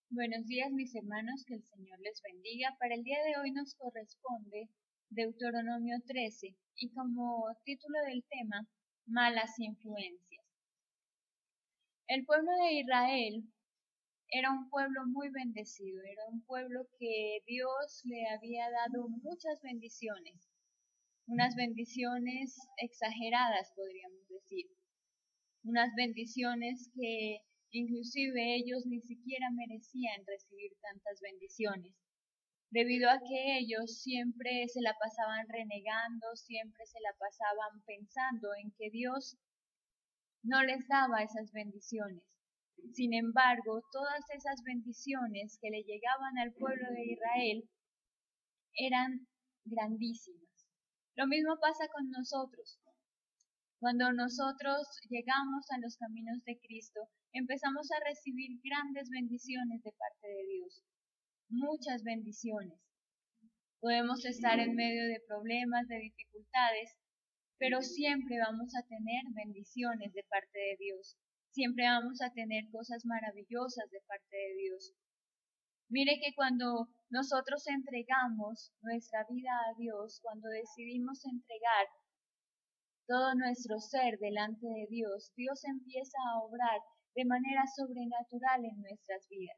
Buenos días, mis hermanos, que el Señor les bendiga. Para el día de hoy nos corresponde Deuteronomio 13 y como título del tema, malas influencias. El pueblo de Israel era un pueblo muy bendecido, era un pueblo que Dios le había dado muchas bendiciones, unas bendiciones exageradas, podríamos decir, unas bendiciones que inclusive ellos ni siquiera merecían recibir tantas bendiciones, debido a que ellos siempre se la pasaban renegando, siempre se la pasaban pensando en que Dios no les daba esas bendiciones. Sin embargo, todas esas bendiciones que le llegaban al pueblo de Israel eran grandísimas. Lo mismo pasa con nosotros. Cuando nosotros llegamos a los caminos de Cristo, empezamos a recibir grandes bendiciones de parte de Dios, muchas bendiciones. Podemos estar en medio de problemas, de dificultades, pero siempre vamos a tener bendiciones de parte de Dios. Siempre vamos a tener cosas maravillosas de parte de Dios. Mire que cuando nosotros entregamos nuestra vida a Dios, cuando decidimos entregar todo nuestro ser delante de Dios, Dios empieza a obrar de manera sobrenatural en nuestras vidas.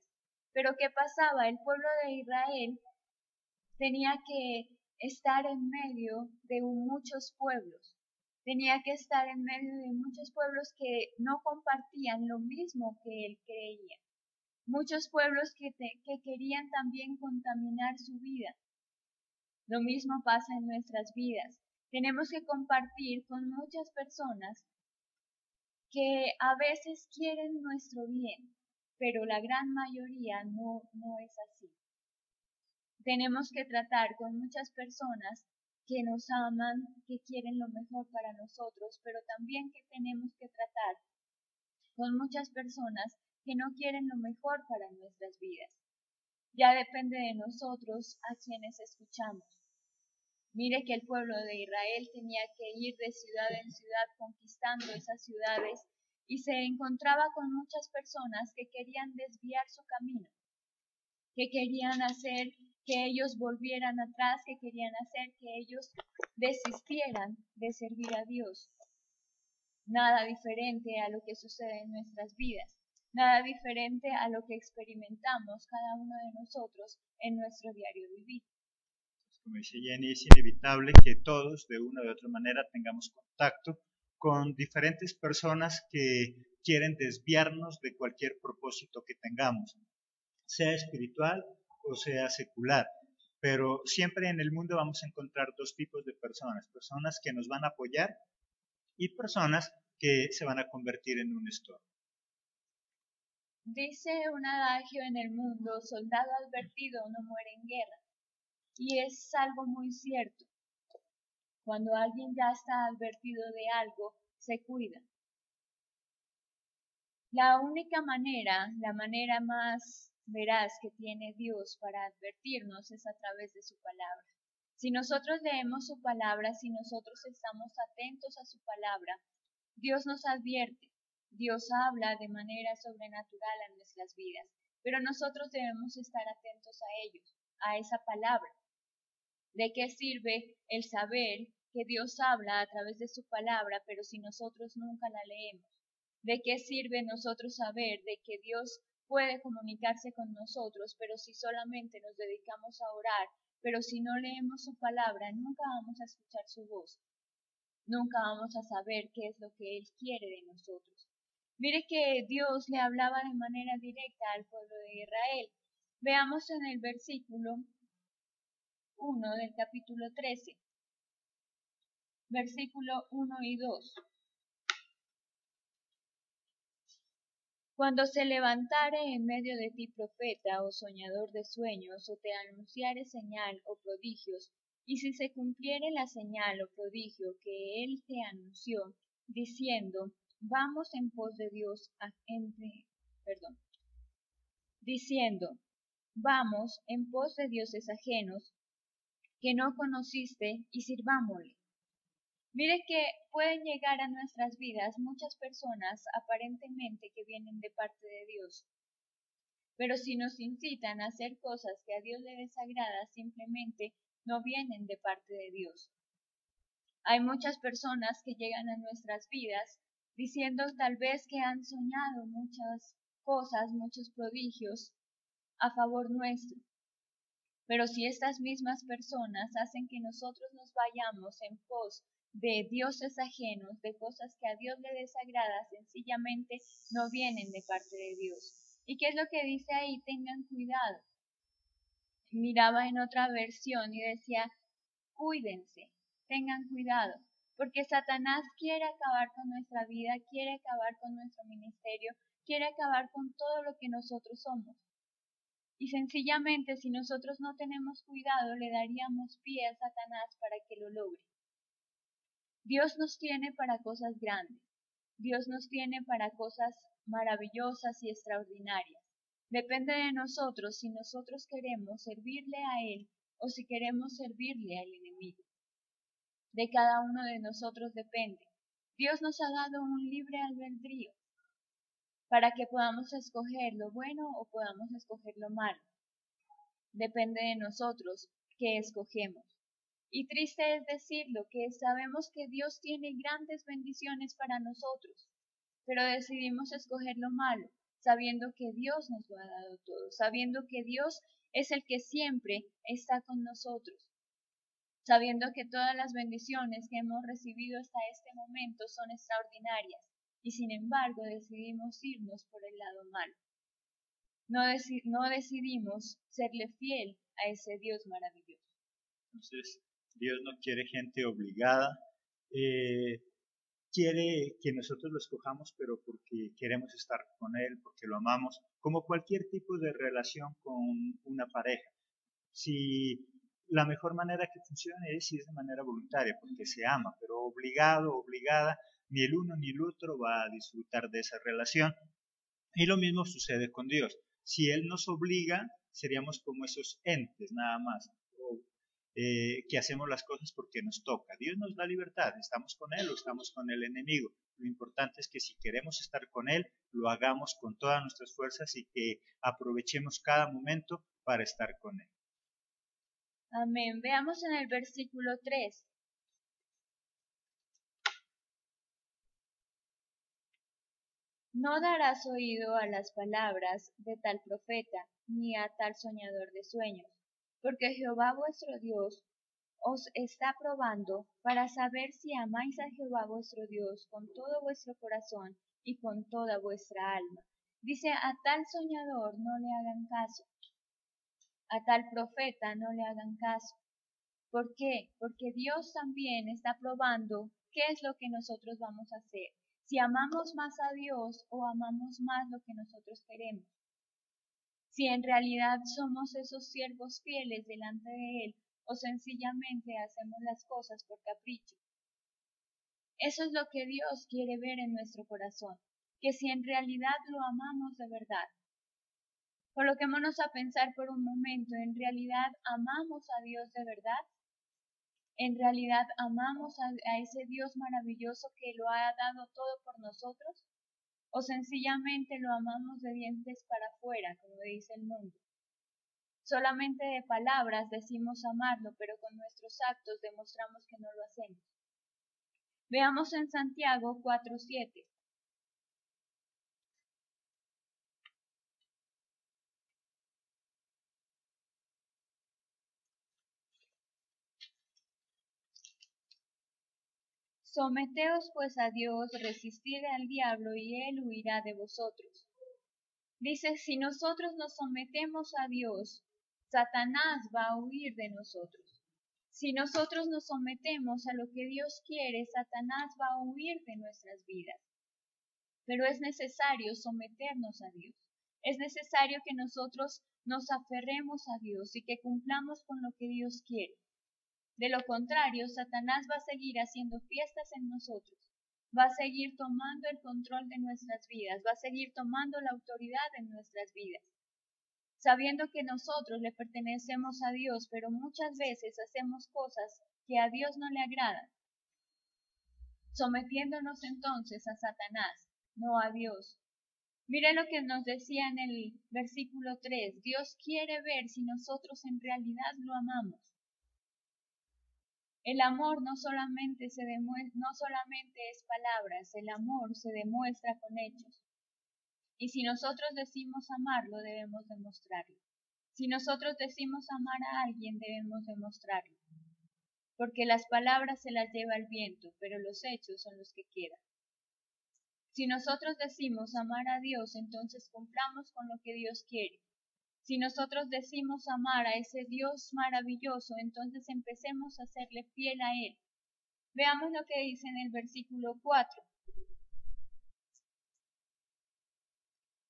Pero ¿qué pasaba? El pueblo de Israel tenía que estar en medio de muchos pueblos. Tenía que estar en medio de muchos pueblos que no compartían lo mismo que él creía. Muchos pueblos que querían también contaminar su vida. Lo mismo pasa en nuestras vidas. Tenemos que compartir con muchas personas que a veces quieren nuestro bien, pero la gran mayoría no es así. Tenemos que tratar con muchas personas que nos aman, que quieren lo mejor para nosotros, pero también que tenemos que tratar con muchas personas que no quieren lo mejor para nuestras vidas. Ya depende de nosotros a quienes escuchamos. Mire que el pueblo de Israel tenía que ir de ciudad en ciudad conquistando esas ciudades y se encontraba con muchas personas que querían desviar su camino, que querían hacer que ellos volvieran atrás, que querían hacer que ellos desistieran de servir a Dios. Nada diferente a lo que sucede en nuestras vidas, nada diferente a lo que experimentamos cada uno de nosotros en nuestro diario vivir. Como dice Jenny, es inevitable que todos de una u otra manera tengamos contacto con diferentes personas que quieren desviarnos de cualquier propósito que tengamos, sea espiritual o sea secular. Pero siempre en el mundo vamos a encontrar dos tipos de personas, personas que nos van a apoyar y personas que se van a convertir en un estorbo. Dice un adagio en el mundo, soldado advertido no muere en guerra. Y es algo muy cierto. Cuando alguien ya está advertido de algo, se cuida. La única manera, la manera más veraz que tiene Dios para advertirnos es a través de su palabra. Si nosotros leemos su palabra, si nosotros estamos atentos a su palabra, Dios nos advierte, Dios habla de manera sobrenatural a nuestras vidas, pero nosotros debemos estar atentos a ellos, a esa palabra. ¿De qué sirve el saber que Dios habla a través de su palabra, pero si nosotros nunca la leemos? ¿De qué sirve nosotros saber de que Dios puede comunicarse con nosotros, pero si solamente nos dedicamos a orar, pero si no leemos su palabra, nunca vamos a escuchar su voz? Nunca vamos a saber qué es lo que Él quiere de nosotros. Mire que Dios le hablaba de manera directa al pueblo de Israel. Veamos en el versículo 1 del capítulo 13, versículo 1 y 2. Cuando se levantare en medio de ti profeta o soñador de sueños, o te anunciare señal o prodigios, y si se cumpliere la señal o prodigio que él te anunció, diciendo, vamos en pos de Dios, diciendo, vamos en pos de dioses ajenos que no conociste y sirvámosle. Mire que pueden llegar a nuestras vidas muchas personas aparentemente que vienen de parte de Dios, Pero si nos incitan a hacer cosas que a Dios le desagrada, simplemente no vienen de parte de Dios. Hay muchas personas que llegan a nuestras vidas diciendo tal vez que han soñado muchas cosas, muchos prodigios a favor nuestro. Pero si estas mismas personas hacen que nosotros nos vayamos en pos de dioses ajenos, de cosas que a Dios le desagrada, sencillamente no vienen de parte de Dios. ¿Y qué es lo que dice ahí? Tengan cuidado. Miraba en otra versión y decía, cuídense, tengan cuidado, porque Satanás quiere acabar con nuestra vida, quiere acabar con nuestro ministerio, quiere acabar con todo lo que nosotros somos. Y sencillamente, si nosotros no tenemos cuidado, le daríamos pie a Satanás para que lo logre. Dios nos tiene para cosas grandes. Dios nos tiene para cosas maravillosas y extraordinarias. Depende de nosotros si nosotros queremos servirle a Él o si queremos servirle al enemigo. De cada uno de nosotros depende. Dios nos ha dado un libre albedrío para que podamos escoger lo bueno o podamos escoger lo malo. Depende de nosotros qué escogemos. Y triste es decirlo, que sabemos que Dios tiene grandes bendiciones para nosotros, pero decidimos escoger lo malo, sabiendo que Dios nos lo ha dado todo, sabiendo que Dios es el que siempre está con nosotros, sabiendo que todas las bendiciones que hemos recibido hasta este momento son extraordinarias, y sin embargo decidimos irnos por el lado malo. No decidimos serle fiel a ese Dios maravilloso. Entonces, Dios no quiere gente obligada, quiere que nosotros lo escojamos, pero porque queremos estar con Él, porque lo amamos, como cualquier tipo de relación con una pareja. Si la mejor manera que funcione es si es de manera voluntaria, porque se ama, pero obligado, obligada, ni el uno ni el otro va a disfrutar de esa relación. Y lo mismo sucede con Dios. Si Él nos obliga, seríamos como esos entes nada más, que hacemos las cosas porque nos toca. Dios nos da libertad, estamos con Él o estamos con el enemigo. Lo importante es que si queremos estar con Él, lo hagamos con todas nuestras fuerzas y que aprovechemos cada momento para estar con Él. Amén. Veamos en el versículo 3. No darás oído a las palabras de tal profeta, ni a tal soñador de sueños, porque Jehová vuestro Dios os está probando para saber si amáis a Jehová vuestro Dios con todo vuestro corazón y con toda vuestra alma. Dice, a tal soñador no le hagan caso, a tal profeta no le hagan caso. ¿Por qué? Porque Dios también está probando qué es lo que nosotros vamos a hacer. Si amamos más a Dios o amamos más lo que nosotros queremos. Si en realidad somos esos siervos fieles delante de Él o sencillamente hacemos las cosas por capricho. Eso es lo que Dios quiere ver en nuestro corazón, que si en realidad lo amamos de verdad. Coloquémonos a pensar por un momento, ¿en realidad amamos a Dios de verdad? ¿En realidad amamos a ese Dios maravilloso que lo ha dado todo por nosotros? ¿O sencillamente lo amamos de dientes para afuera, como dice el mundo? Solamente de palabras decimos amarlo, pero con nuestros actos demostramos que no lo hacemos. Veamos en Santiago 4:7. Someteos pues a Dios, resistid al diablo y él huirá de vosotros. Dice, si nosotros nos sometemos a Dios, Satanás va a huir de nosotros. Si nosotros nos sometemos a lo que Dios quiere, Satanás va a huir de nuestras vidas. Pero es necesario someternos a Dios. Es necesario que nosotros nos aferremos a Dios y que cumplamos con lo que Dios quiere. De lo contrario, Satanás va a seguir haciendo fiestas en nosotros, va a seguir tomando el control de nuestras vidas, va a seguir tomando la autoridad en nuestras vidas, sabiendo que nosotros le pertenecemos a Dios, pero muchas veces hacemos cosas que a Dios no le agradan, sometiéndonos entonces a Satanás, no a Dios. Mire lo que nos decía en el versículo 3. Dios quiere ver si nosotros en realidad lo amamos. El amor no solamente es palabras, el amor se demuestra con hechos. Y si nosotros decimos amarlo, debemos demostrarlo. Si nosotros decimos amar a alguien, debemos demostrarlo. Porque las palabras se las lleva el viento, pero los hechos son los que quedan. Si nosotros decimos amar a Dios, entonces cumplamos con lo que Dios quiere. Si nosotros decimos amar a ese Dios maravilloso, entonces empecemos a serle fiel a Él. Veamos lo que dice en el versículo 4.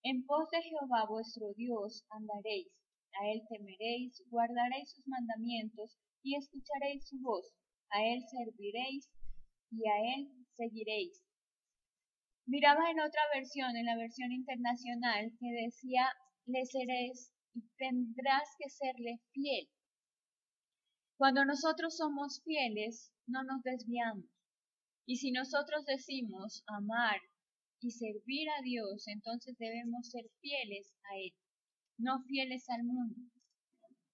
En pos de Jehová vuestro Dios andaréis, a Él temeréis, guardaréis sus mandamientos y escucharéis su voz, a Él serviréis y a Él seguiréis. Miraba en otra versión, en la versión internacional, que decía, le seréis y tendrás que serle fiel. Cuando nosotros somos fieles, no nos desviamos. Y si nosotros decimos amar y servir a Dios, entonces debemos ser fieles a Él, no fieles al mundo,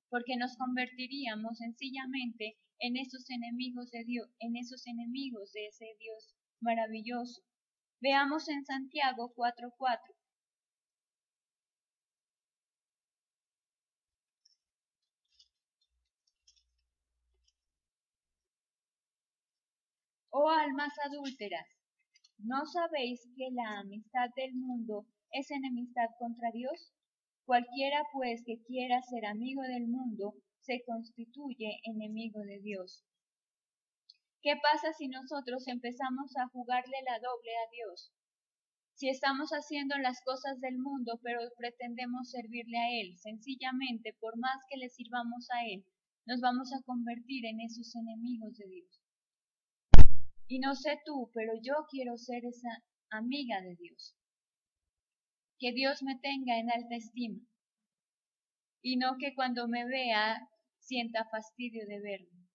porque nos convertiríamos sencillamente en esos enemigos de Dios, en esos enemigos de ese Dios maravilloso. Veamos en Santiago 4:4. Oh almas adúlteras, ¿no sabéis que la amistad del mundo es enemistad contra Dios? Cualquiera pues que quiera ser amigo del mundo se constituye enemigo de Dios. ¿Qué pasa si nosotros empezamos a jugarle la doble a Dios? Si estamos haciendo las cosas del mundo pero pretendemos servirle a Él, sencillamente por más que le sirvamos a Él, nos vamos a convertir en esos enemigos de Dios. Y no sé tú, pero yo quiero ser esa amiga de Dios. Que Dios me tenga en alta estima. Y no que cuando me vea sienta fastidio de verme.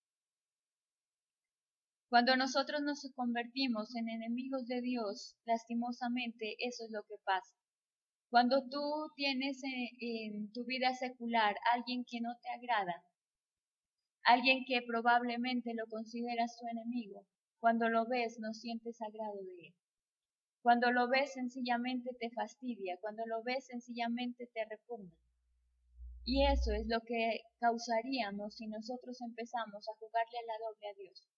Cuando nosotros nos convertimos en enemigos de Dios, lastimosamente eso es lo que pasa. Cuando tú tienes en tu vida secular alguien que no te agrada, alguien que probablemente lo consideras tu enemigo, cuando lo ves no sientes agrado de él. Cuando lo ves sencillamente te fastidia, cuando lo ves sencillamente te repugna. Y eso es lo que causaríamos si nosotros empezamos a jugarle a la doble a Dios.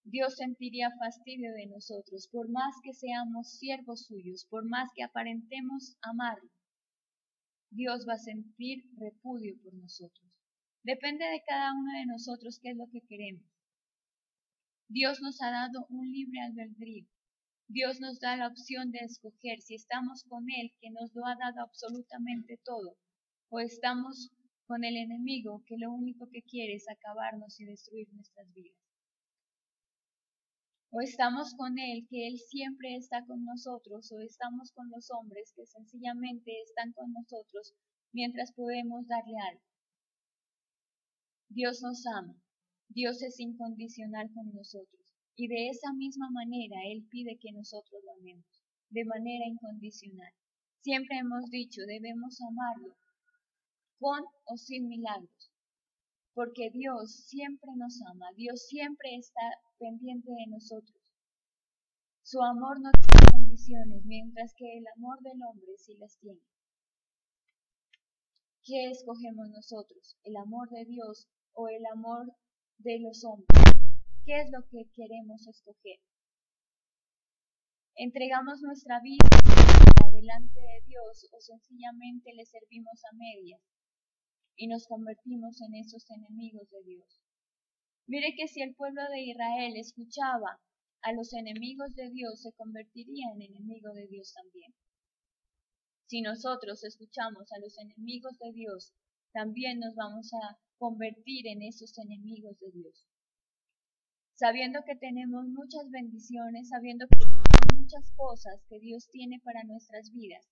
Dios sentiría fastidio de nosotros, por más que seamos siervos suyos, por más que aparentemos amarlo. Dios va a sentir repudio por nosotros. Depende de cada uno de nosotros qué es lo que queremos. Dios nos ha dado un libre albedrío. Dios nos da la opción de escoger si estamos con Él, que nos lo ha dado absolutamente todo, o estamos con el enemigo, que lo único que quiere es acabarnos y destruir nuestras vidas. O estamos con Él, que Él siempre está con nosotros, o estamos con los hombres que sencillamente están con nosotros mientras podemos darle algo. Dios nos ama, Dios es incondicional con nosotros, y de esa misma manera Él pide que nosotros lo amemos, de manera incondicional. Siempre hemos dicho, debemos amarlo, con o sin milagros, porque Dios siempre nos ama, Dios siempre está pendiente de nosotros. Su amor no tiene condiciones, mientras que el amor del hombre sí las tiene. ¿Qué escogemos nosotros? ¿El amor de Dios o el amor de los hombres? ¿Qué es lo que queremos escoger? ¿Entregamos nuestra vida delante de Dios o sencillamente le servimos a medias y nos convertimos en esos enemigos de Dios? Mire que si el pueblo de Israel escuchaba a los enemigos de Dios, se convertiría en enemigo de Dios también. Si nosotros escuchamos a los enemigos de Dios, también nos vamos a convertir en esos enemigos de Dios. Sabiendo que tenemos muchas bendiciones, sabiendo que tenemos muchas cosas que Dios tiene para nuestras vidas,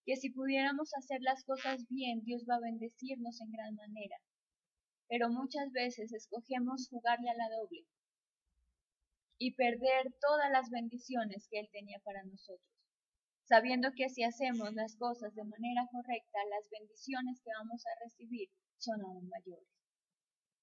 que si pudiéramos hacer las cosas bien, Dios va a bendecirnos en gran manera. Pero muchas veces escogemos jugarle a la doble y perder todas las bendiciones que Él tenía para nosotros. sabiendo que si hacemos las cosas de manera correcta, las bendiciones que vamos a recibir son aún mayores.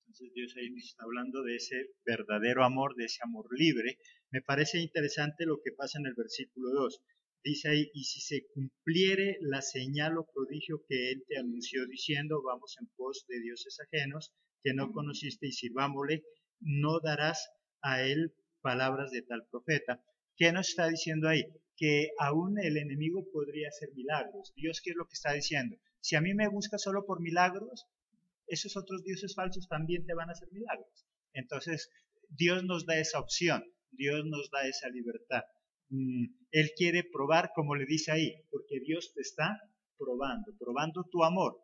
Entonces Dios ahí nos está hablando de ese verdadero amor, de ese amor libre. Me parece interesante lo que pasa en el versículo 2. Dice ahí, y si se cumpliere la señal o prodigio que él te anunció diciendo, vamos en pos de dioses ajenos, que no conociste y sirvámosle, no darás a él palabras de tal profeta. ¿Qué nos está diciendo ahí? Que aún el enemigo podría hacer milagros. Dios, ¿qué es lo que está diciendo? Si a mí me busca solo por milagros, esos otros dioses falsos también te van a hacer milagros. Entonces, Dios nos da esa opción, Dios nos da esa libertad. Él quiere probar, como le dice ahí, porque Dios te está probando tu amor.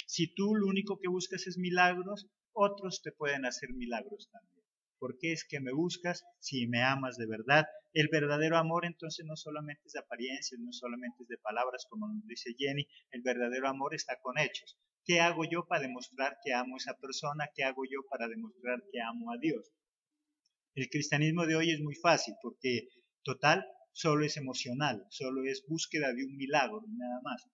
Si tú lo único que buscas es milagros, otros te pueden hacer milagros también. ¿Por qué es que me buscas si me amas de verdad? El verdadero amor entonces no solamente es de apariencias, no solamente es de palabras, como nos dice Jenny, el verdadero amor está con hechos. ¿Qué hago yo para demostrar que amo a esa persona? ¿Qué hago yo para demostrar que amo a Dios? El cristianismo de hoy es muy fácil porque, total, solo es emocional, solo es búsqueda de un milagro, nada más.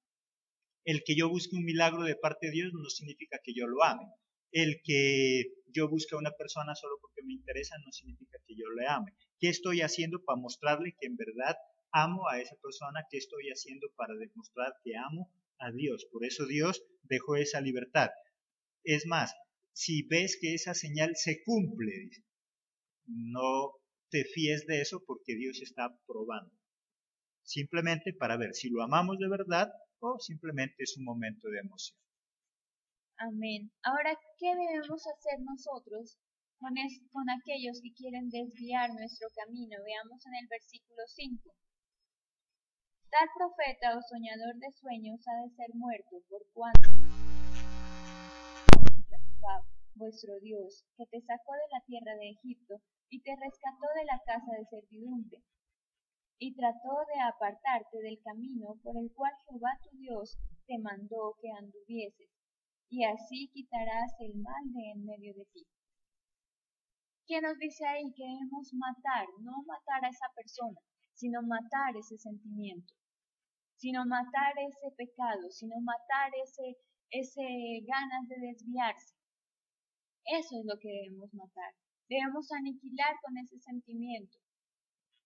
El que yo busque un milagro de parte de Dios no significa que yo lo ame. El que yo busque a una persona solo porque me interesa no significa que yo le ame. ¿Qué estoy haciendo para mostrarle que en verdad amo a esa persona? ¿Qué estoy haciendo para demostrar que amo a Dios? Por eso Dios dejó esa libertad. Es más, si ves que esa señal se cumple, no te fíes de eso porque Dios está probando. Simplemente para ver si lo amamos de verdad o simplemente es un momento de emoción. Amén. Ahora, ¿qué debemos hacer nosotros con aquellos que quieren desviar nuestro camino? Veamos en el versículo 5. Tal profeta o soñador de sueños ha de ser muerto, por cuanto contra Jehová, vuestro Dios, que te sacó de la tierra de Egipto y te rescató de la casa de servidumbre, y trató de apartarte del camino por el cual Jehová tu Dios te mandó que anduvieses, y así quitarás el mal de en medio de ti. ¿Qué nos dice ahí? Que debemos matar, no matar a esa persona, sino matar ese sentimiento, sino matar ese pecado, sino matar ese ganas de desviarse. Eso es lo que debemos matar. Debemos aniquilar con ese sentimiento.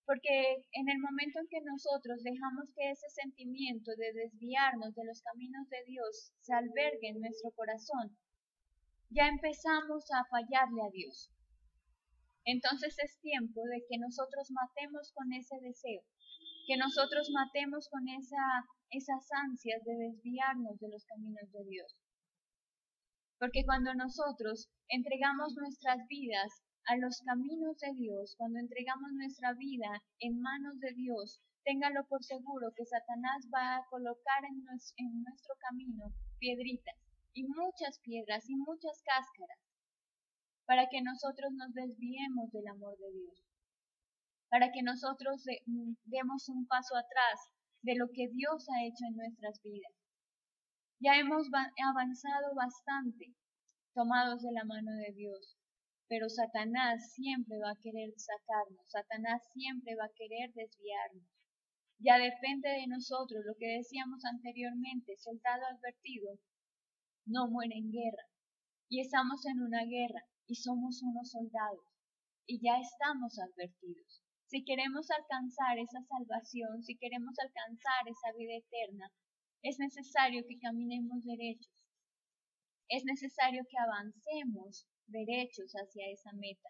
Porque en el momento en que nosotros dejamos que ese sentimiento de desviarnos de los caminos de Dios se albergue en nuestro corazón, ya empezamos a fallarle a Dios. Entonces es tiempo de que nosotros matemos con ese deseo, que nosotros matemos con esas ansias de desviarnos de los caminos de Dios. Porque cuando nosotros entregamos nuestras vidas a los caminos de Dios, cuando entregamos nuestra vida en manos de Dios, téngalo por seguro que Satanás va a colocar en nuestro camino piedritas, y muchas piedras y muchas cáscaras, para que nosotros nos desviemos del amor de Dios, para que nosotros demos un paso atrás de lo que Dios ha hecho en nuestras vidas. Ya hemos avanzado bastante, tomados de la mano de Dios, pero Satanás siempre va a querer sacarnos, Satanás siempre va a querer desviarnos. Ya depende de nosotros, lo que decíamos anteriormente, soldado advertido no muere en guerra, y estamos en una guerra, y somos unos soldados, y ya estamos advertidos. Si queremos alcanzar esa salvación, si queremos alcanzar esa vida eterna, es necesario que caminemos derechos. Es necesario que avancemos derechos hacia esa meta,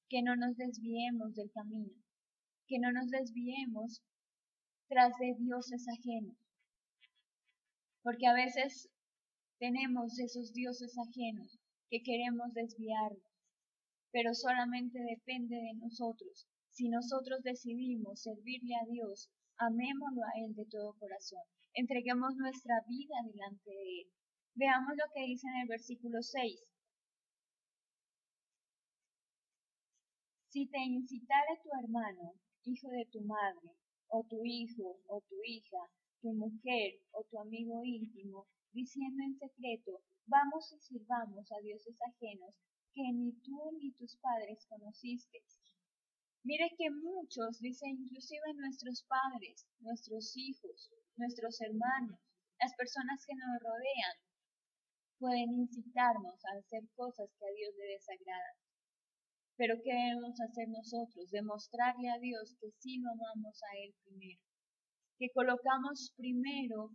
que no nos desviemos del camino, que no nos desviemos tras de dioses ajenos, porque a veces tenemos esos dioses ajenos que queremos desviarnos, pero solamente depende de nosotros. Si nosotros decidimos servirle a Dios, amémoslo a Él de todo corazón, entreguemos nuestra vida delante de Él. Veamos lo que dice en el versículo 6. Si te incitare tu hermano, hijo de tu madre, o tu hijo, o tu hija, tu mujer, o tu amigo íntimo, diciendo en secreto, vamos y sirvamos a dioses ajenos, que ni tú ni tus padres conocisteis, Mire que muchos, dice inclusive nuestros padres, nuestros hijos, nuestros hermanos, las personas que nos rodean, pueden incitarnos a hacer cosas que a Dios le desagradan. Pero ¿qué debemos hacer nosotros? Demostrarle a Dios que sí lo amamos a Él primero, que colocamos primero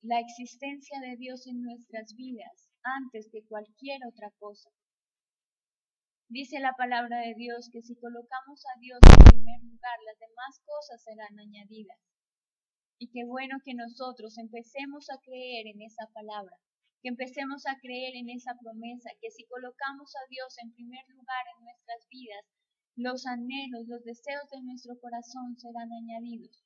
la existencia de Dios en nuestras vidas antes que cualquier otra cosa. Dice la palabra de Dios que si colocamos a Dios en primer lugar, las demás cosas serán añadidas. Y qué bueno que nosotros empecemos a creer en esa palabra, que empecemos a creer en esa promesa, que si colocamos a Dios en primer lugar en nuestras vidas, los anhelos, los deseos de nuestro corazón serán añadidos.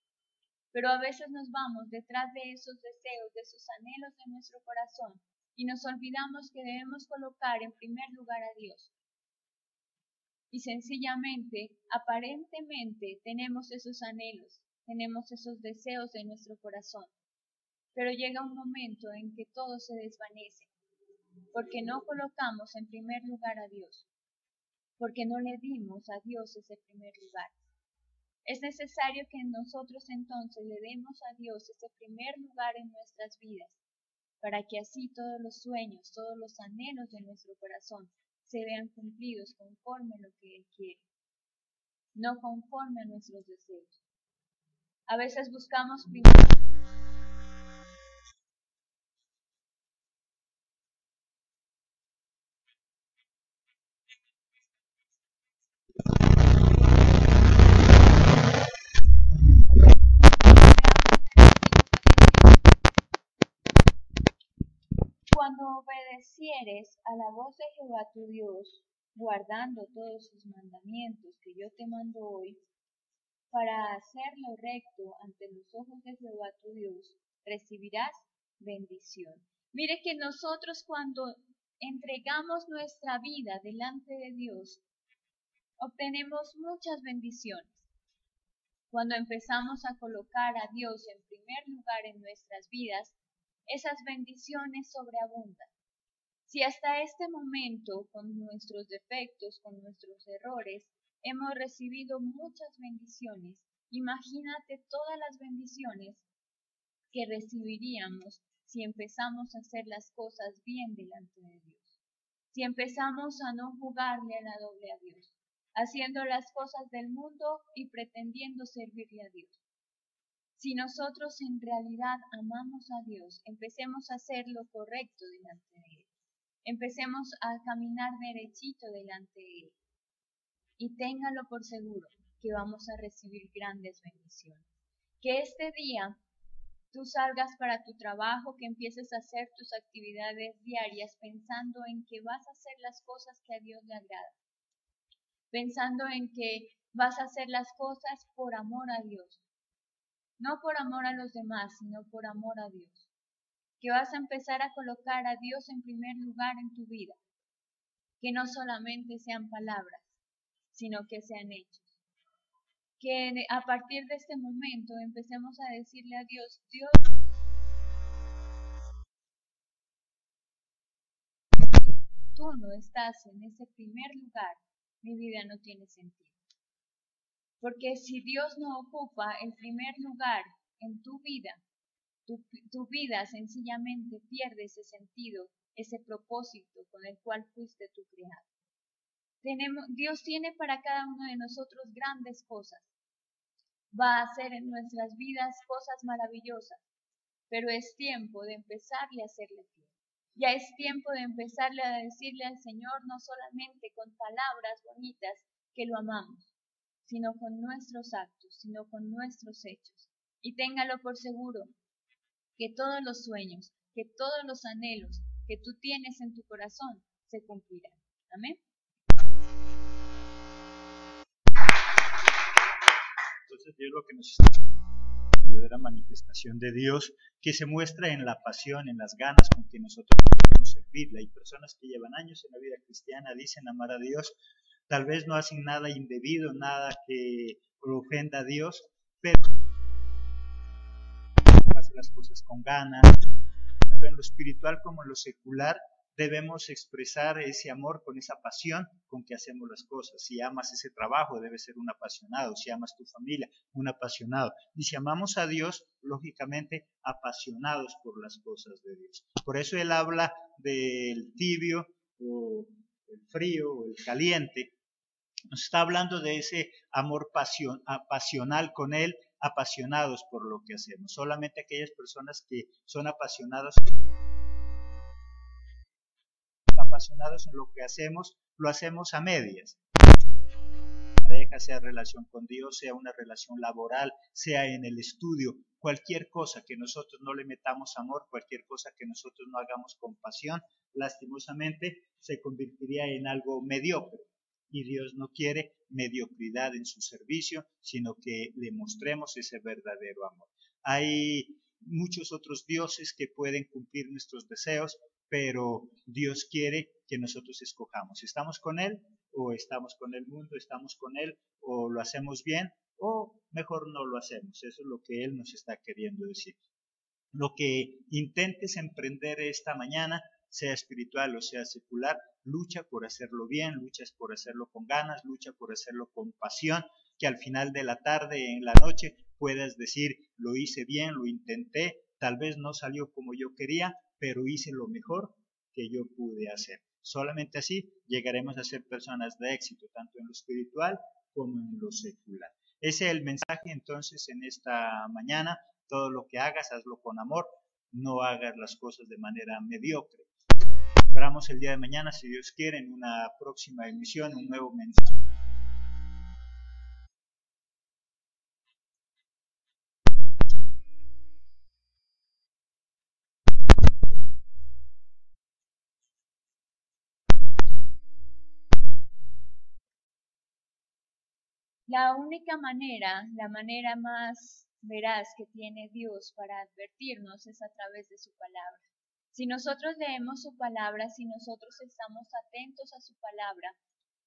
Pero a veces nos vamos detrás de esos deseos, de esos anhelos de nuestro corazón, y nos olvidamos que debemos colocar en primer lugar a Dios. Y sencillamente, aparentemente, tenemos esos anhelos, tenemos esos deseos de nuestro corazón. Pero llega un momento en que todo se desvanece, porque no colocamos en primer lugar a Dios, porque no le dimos a Dios ese primer lugar. Es necesario que nosotros entonces le demos a Dios ese primer lugar en nuestras vidas, para que así todos los sueños, todos los anhelos de nuestro corazón se vean cumplidos conforme a lo que Él quiere, no conforme a nuestros deseos. A veces buscamos primero cuando obedecieres a la voz de Jehová tu Dios, guardando todos sus mandamientos que yo te mando hoy, para hacer lo recto ante los ojos de Jehová tu Dios, recibirás bendición. Mire que nosotros cuando entregamos nuestra vida delante de Dios, obtenemos muchas bendiciones. Cuando empezamos a colocar a Dios en primer lugar en nuestras vidas, esas bendiciones sobreabundan. Si hasta este momento, con nuestros defectos, con nuestros errores, hemos recibido muchas bendiciones, imagínate todas las bendiciones que recibiríamos si empezamos a hacer las cosas bien delante de Dios. Si empezamos a no jugarle a la doble a Dios, haciendo las cosas del mundo y pretendiendo servirle a Dios. Si nosotros en realidad amamos a Dios, empecemos a hacer lo correcto delante de Él. Empecemos a caminar derechito delante de Él. Y téngalo por seguro que vamos a recibir grandes bendiciones. Que este día tú salgas para tu trabajo, que empieces a hacer tus actividades diarias pensando en que vas a hacer las cosas que a Dios le agradan. Pensando en que vas a hacer las cosas por amor a Dios. No por amor a los demás, sino por amor a Dios. Que vas a empezar a colocar a Dios en primer lugar en tu vida. Que no solamente sean palabras, sino que sean hechos. Que a partir de este momento empecemos a decirle a Dios, Dios, tú no estás en ese primer lugar, mi vida no tiene sentido. Porque si Dios no ocupa el primer lugar en tu vida, tu vida sencillamente pierde ese sentido, ese propósito con el cual fuiste tú creado. Dios tiene para cada uno de nosotros grandes cosas. Va a hacer en nuestras vidas cosas maravillosas, pero es tiempo de empezarle a hacerle fiel. Ya es tiempo de empezarle a decirle al Señor, no solamente con palabras bonitas que lo amamos, sino con nuestros actos, sino con nuestros hechos. Y téngalo por seguro que todos los sueños, que todos los anhelos que tú tienes en tu corazón se cumplirán. Amén. Entonces Dios lo que nos está la verdadera manifestación de Dios que se muestra en la pasión, en las ganas con que nosotros podemos servirle. Hay personas que llevan años en la vida cristiana, dicen amar a Dios, tal vez no hacen nada indebido, nada que ofenda a Dios, pero hacen las cosas con ganas, tanto en lo espiritual como en lo secular, debemos expresar ese amor con esa pasión con que hacemos las cosas. Si amas ese trabajo, debes ser un apasionado. Si amas tu familia, un apasionado. Y si amamos a Dios, lógicamente, apasionados por las cosas de Dios. Por eso él habla del tibio o el frío o el caliente. Nos está hablando de ese amor pasional con Él, apasionados por lo que hacemos. Solamente aquellas personas que son apasionados en lo que hacemos, lo hacemos a medias. Pareja, sea relación con Dios, sea una relación laboral, sea en el estudio, cualquier cosa que nosotros no le metamos amor, cualquier cosa que nosotros no hagamos con pasión, lastimosamente se convertiría en algo mediocre. Y Dios no quiere mediocridad en su servicio, sino que le mostremos ese verdadero amor. Hay muchos otros dioses que pueden cumplir nuestros deseos, pero Dios quiere que nosotros escojamos. ¿Estamos con Él o estamos con el mundo? ¿Estamos con Él o lo hacemos bien o mejor no lo hacemos? Eso es lo que Él nos está queriendo decir. Lo que intentes emprender esta mañana, sea espiritual o sea secular, lucha por hacerlo bien, luchas por hacerlo con ganas, lucha por hacerlo con pasión, que al final de la tarde, en la noche, puedas decir, lo hice bien, lo intenté, tal vez no salió como yo quería, pero hice lo mejor que yo pude hacer. Solamente así llegaremos a ser personas de éxito, tanto en lo espiritual como en lo secular. Ese es el mensaje entonces en esta mañana. Todo lo que hagas, hazlo con amor, no hagas las cosas de manera mediocre. Esperamos el día de mañana, si Dios quiere, en una próxima emisión, un nuevo mensaje. La única manera, la manera más veraz que tiene Dios para advertirnos es a través de su palabra. Si nosotros leemos su palabra, si nosotros estamos atentos a su palabra,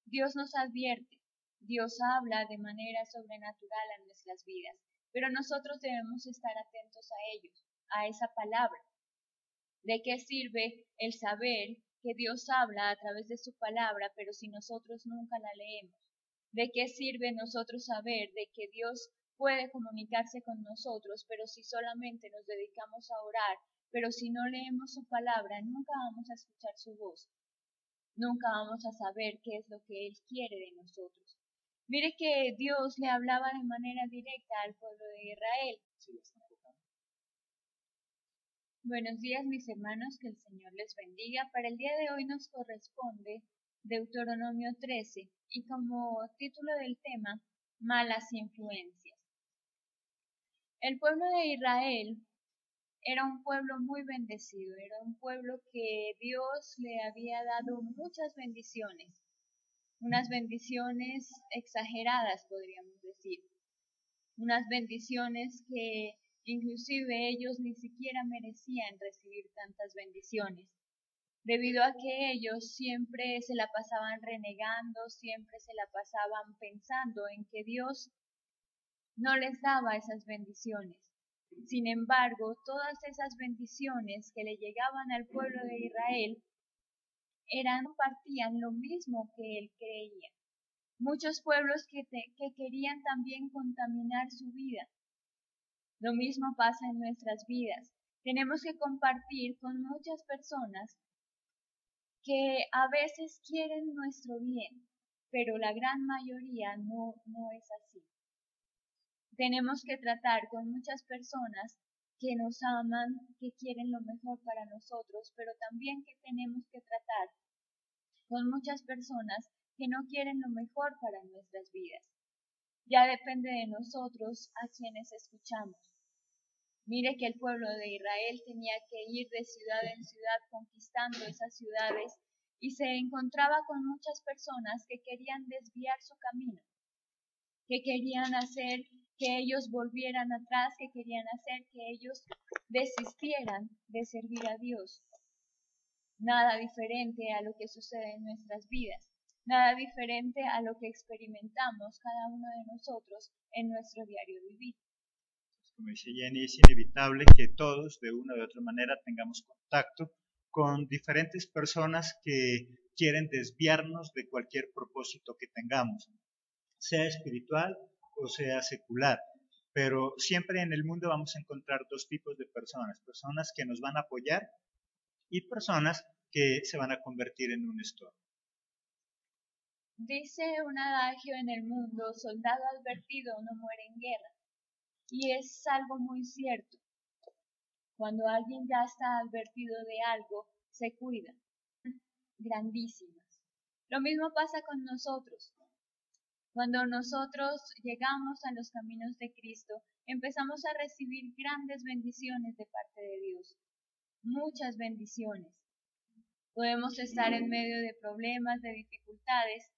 Dios nos advierte, Dios habla de manera sobrenatural a nuestras vidas, pero nosotros debemos estar atentos a ellos, a esa palabra. ¿De qué sirve el saber que Dios habla a través de su palabra, pero si nosotros nunca la leemos? ¿De qué sirve nosotros saber de que Dios puede comunicarse con nosotros, pero si solamente nos dedicamos a orar, pero si no leemos su palabra, nunca vamos a escuchar su voz? Nunca vamos a saber qué es lo que Él quiere de nosotros. Mire que Dios le hablaba de manera directa al pueblo de Israel. Buenos días, mis hermanos, que el Señor les bendiga. Para el día de hoy nos corresponde Deuteronomio 13 y como título del tema, malas influencias. El pueblo de Israel era un pueblo muy bendecido, era un pueblo que Dios le había dado muchas bendiciones, unas bendiciones exageradas, podríamos decir, unas bendiciones que inclusive ellos ni siquiera merecían recibir tantas bendiciones, debido a que ellos siempre se la pasaban renegando, siempre se la pasaban pensando en que Dios no les daba esas bendiciones. Sin embargo, todas esas bendiciones que le llegaban al pueblo de Israel compartían lo mismo que él creía. Muchos pueblos que querían también contaminar su vida. Lo mismo pasa en nuestras vidas. Tenemos que compartir con muchas personas que a veces quieren nuestro bien, pero la gran mayoría no es así. Tenemos que tratar con muchas personas que nos aman, que quieren lo mejor para nosotros, pero también que tenemos que tratar con muchas personas que no quieren lo mejor para nuestras vidas. Ya depende de nosotros a quienes escuchamos. Mire que el pueblo de Israel tenía que ir de ciudad en ciudad conquistando esas ciudades y se encontraba con muchas personas que querían desviar su camino, que querían hacer que ellos volvieran atrás, que querían hacer que ellos desistieran de servir a Dios. Nada diferente a lo que sucede en nuestras vidas, nada diferente a lo que experimentamos cada uno de nosotros en nuestro diario vivir. Como dice Jenny, es inevitable que todos de una u otra manera tengamos contacto con diferentes personas que quieren desviarnos de cualquier propósito que tengamos, sea espiritual o sea secular. Pero siempre en el mundo vamos a encontrar dos tipos de personas: personas que nos van a apoyar y personas que se van a convertir en un estorbo. Dice un adagio en el mundo: soldado advertido no muere en guerra. Y es algo muy cierto. Cuando alguien ya está advertido de algo, se cuida. Grandísimas. Lo mismo pasa con nosotros. Cuando nosotros llegamos a los caminos de Cristo, empezamos a recibir grandes bendiciones de parte de Dios. Muchas bendiciones. Podemos estar en medio de problemas, de dificultades,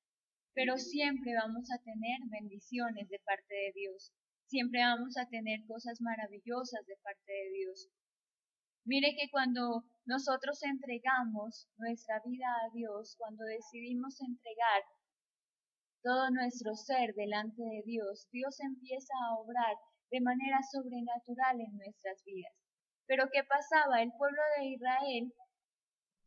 pero siempre vamos a tener bendiciones de parte de Dios. Siempre vamos a tener cosas maravillosas de parte de Dios. Mire que cuando nosotros entregamos nuestra vida a Dios, cuando decidimos entregar todo nuestro ser delante de Dios, Dios empieza a obrar de manera sobrenatural en nuestras vidas. Pero ¿qué pasaba? El pueblo de Israel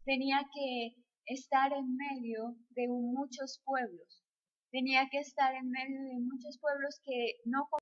tenía que estar en medio de muchos pueblos. Tenía que estar en medio de muchos pueblos que no